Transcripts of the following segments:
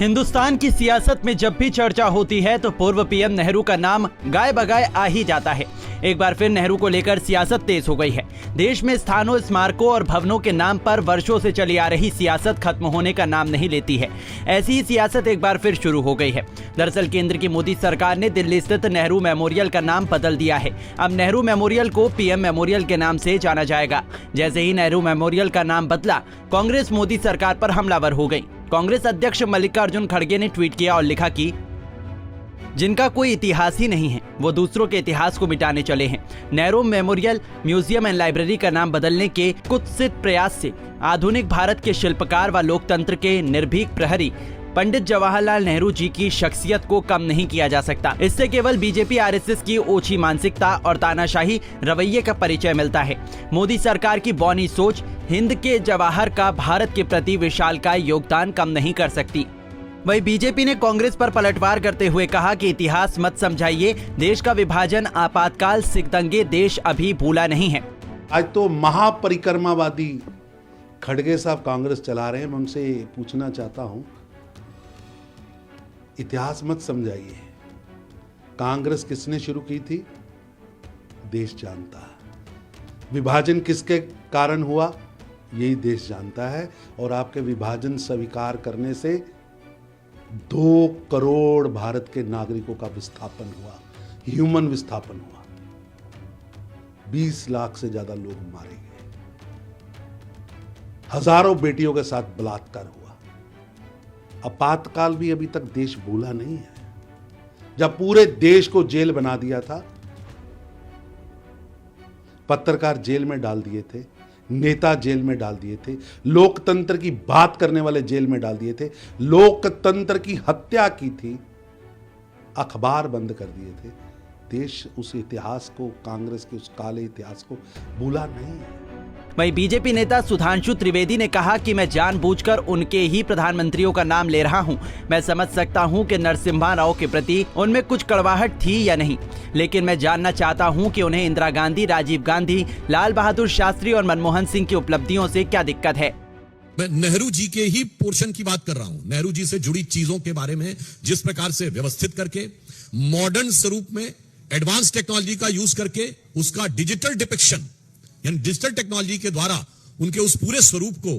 हिंदुस्तान की सियासत में जब भी चर्चा होती है तो पूर्व पीएम नेहरू का नाम गाए बगाए आ ही जाता है। एक बार फिर नेहरू को लेकर सियासत तेज हो गई है। देश में स्थानों, स्मारकों और भवनों के नाम पर वर्षों से चली आ रही सियासत खत्म होने का नाम नहीं लेती है। ऐसी ही सियासत एक बार फिर शुरू हो गई है। दरअसल केंद्र की मोदी सरकार ने दिल्ली स्थित नेहरू मेमोरियल का नाम बदल दिया है। अब नेहरू मेमोरियल को पीएम मेमोरियल के नाम से जाना जाएगा। जैसे ही नेहरू मेमोरियल का नाम बदला, कांग्रेस मोदी सरकार पर हमलावर हो गई। कांग्रेस अध्यक्ष मल्लिकार्जुन खड़गे ने ट्वीट किया और लिखा कि जिनका कोई इतिहास ही नहीं है वो दूसरों के इतिहास को मिटाने चले हैं। Nehru memorial museum and library का नाम बदलने के कुत्सित प्रयास से आधुनिक भारत के शिल्पकार व लोकतंत्र के निर्भीक प्रहरी पंडित जवाहरलाल नेहरू जी की शख्सियत को कम नहीं किया जा सकता। इससे केवल बीजेपी आरएसएस की ओछी मानसिकता और तानाशाही रवैये का परिचय मिलता है। मोदी सरकार की बौनी सोच हिंद के जवाहर का भारत के प्रति विशालकाय योगदान कम नहीं कर सकती। वहीं बीजेपी ने कांग्रेस पर पलटवार करते हुए कहा कि इतिहास मत समझाइए, देश का विभाजन, आपातकाल, सिख दंगे देश अभी भूला नहीं है। आज तो महापरिक्रमावादी खड़गे साहब कांग्रेस चला रहे हैं। मैं उनसे पूछना चाहता हूं, इतिहास मत समझाइए, कांग्रेस किसने शुरू की थी? देश जानता है। विभाजन किसके कारण हुआ? यही देश जानता है। और आपके विभाजन स्वीकार करने से 2 करोड़ भारत के नागरिकों का विस्थापन हुआ, ह्यूमन विस्थापन हुआ। 20 लाख से ज्यादा लोग मारे गए, हजारों बेटियों के साथ बलात्कार हुआ। आपातकाल भी अभी तक देश भूला नहीं है। जब पूरे देश को जेल बना दिया था, पत्रकार जेल में डाल दिए थे, नेता जेल में डाल दिए थे, लोकतंत्र की बात करने वाले जेल में डाल दिए थे, लोकतंत्र की हत्या की थी, अखबार बंद कर दिए थे। देश उस इतिहास को, कांग्रेस के उस काले इतिहास को भूला नहीं है। वहीं बीजेपी नेता सुधांशु त्रिवेदी ने कहा कि मैं जानबूझकर उनके ही प्रधानमंत्रियों का नाम ले रहा हूं। मैं समझ सकता हूं कि नरसिम्हा राव के प्रति उनमें कुछ कड़वाहट थी या नहीं, लेकिन मैं जानना चाहता हूं कि उन्हें इंदिरा गांधी, राजीव गांधी, लाल बहादुर शास्त्री और मनमोहन सिंह की उपलब्धियों से क्या दिक्कत है। मैं नेहरू जी के ही पोर्शन की बात कर रहा हूं। नेहरू जी से जुड़ी चीजों के बारे में जिस प्रकार से व्यवस्थित करके, मॉडर्न स्वरूप में एडवांस टेक्नोलॉजी का यूज करके उसका डिजिटल डिपिक्शन यानी डिजिटल टेक्नोलॉजी के द्वारा उनके उस पूरे स्वरूप को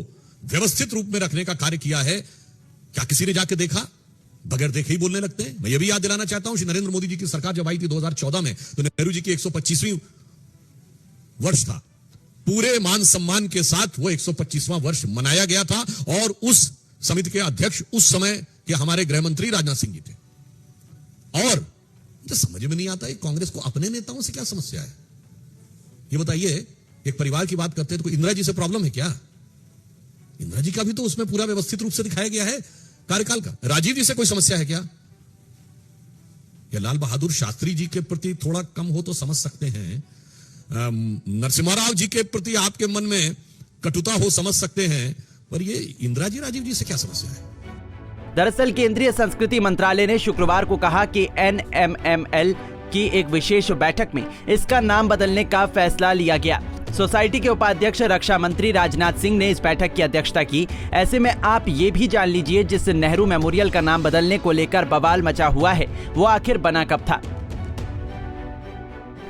व्यवस्थित रूप में रखने का कार्य किया है। क्या किसी ने जाके देखा? बगैर देखे ही बोलने लगते हैं। मैं ये भी याद दिलाना चाहता हूं, श्री नरेंद्र मोदी जी की सरकार जब आई थी 2014 में, तो नेहरू जी की 125वीं वर्ष था। पूरे मान सम्मान के साथ वो 125वां वर्ष मनाया गया था और उस समिति के अध्यक्ष उस समय के हमारे गृह मंत्री राजनाथ सिंह जी थे। और मुझे समझ में नहीं आता है कांग्रेस को अपने नेताओं से क्या समस्या है। ये बताइए, एक परिवार की बात करते हैं तो कोई इंदिरा जी से प्रॉब्लम है क्या? इंदिरा जी का भी तो उसमें पूरा व्यवस्थित रूप से दिखाया गया है कार्यकाल का। राजीव जी से कोई समस्या है क्या? या लाल बहादुर शास्त्री जी के प्रति थोड़ा कम हो तो समझ सकते हैं, नरसिम्हा राव जी के प्रति आपके मन में कटुता हो समझ सकते हैं, पर ये इंदिरा जी, राजीव जी से क्या समस्या है? दरअसल केंद्रीय संस्कृति मंत्रालय ने शुक्रवार को कहा कि NMML की एक विशेष बैठक में इसका नाम बदलने का फैसला लिया गया। सोसाइटी के उपाध्यक्ष रक्षा मंत्री राजनाथ सिंह ने इस बैठक की अध्यक्षता की। ऐसे में आप ये भी जान लीजिए, जिस नेहरू मेमोरियल का नाम बदलने को लेकर बवाल मचा हुआ है वो आखिर बना कब था।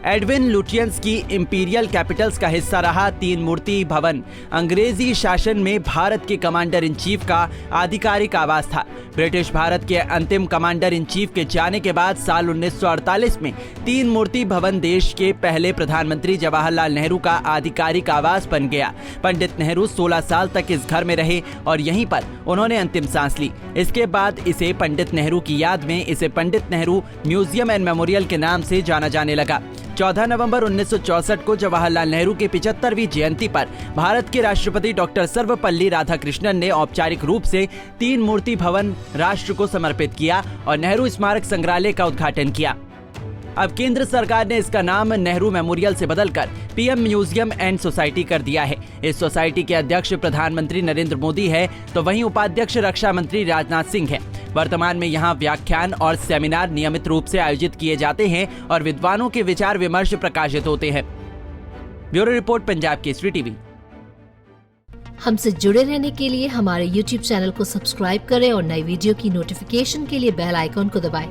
एडविन लुटियंस की इंपीरियल कैपिटल्स का हिस्सा रहा 3 मूर्ति भवन अंग्रेजी शासन में भारत के कमांडर इन चीफ का आधिकारिक आवास था। ब्रिटिश भारत के अंतिम कमांडर इन चीफ के जाने के बाद साल 1948 में 3 मूर्ति भवन देश के पहले प्रधानमंत्री जवाहरलाल नेहरू का आधिकारिक आवास बन गया। पंडित नेहरू 16 साल तक इस घर में रहे और यहीं पर उन्होंने अंतिम सांस ली। इसके बाद इसे पंडित नेहरू की याद में इसे Pandit Nehru museum and memorial के नाम से जाना जाने लगा। 14 नवंबर 1964 को जवाहरलाल नेहरू की 75वीं जयंती पर भारत के राष्ट्रपति डॉक्टर सर्वपल्ली राधाकृष्णन ने औपचारिक रूप से 3 मूर्ति भवन राष्ट्र को समर्पित किया और नेहरू स्मारक संग्रहालय का उद्घाटन किया। अब केंद्र सरकार ने इसका नाम नेहरू मेमोरियल से बदलकर पीएम म्यूजियम एंड सोसाइटी कर दिया है। इस सोसाइटी के अध्यक्ष प्रधानमंत्री नरेंद्र मोदी है, तो वहीं उपाध्यक्ष रक्षा मंत्री राजनाथ सिंह है। वर्तमान में यहाँ व्याख्यान और सेमिनार नियमित रूप से आयोजित किए जाते हैं और विद्वानों के विचार विमर्श प्रकाशित होते हैं। Bureau report, Punjab Kesari TV. हमसे जुड़े रहने के लिए हमारे YouTube चैनल को सब्सक्राइब करें और नई वीडियो की नोटिफिकेशन के लिए बेल आइकॉन को दबाएं।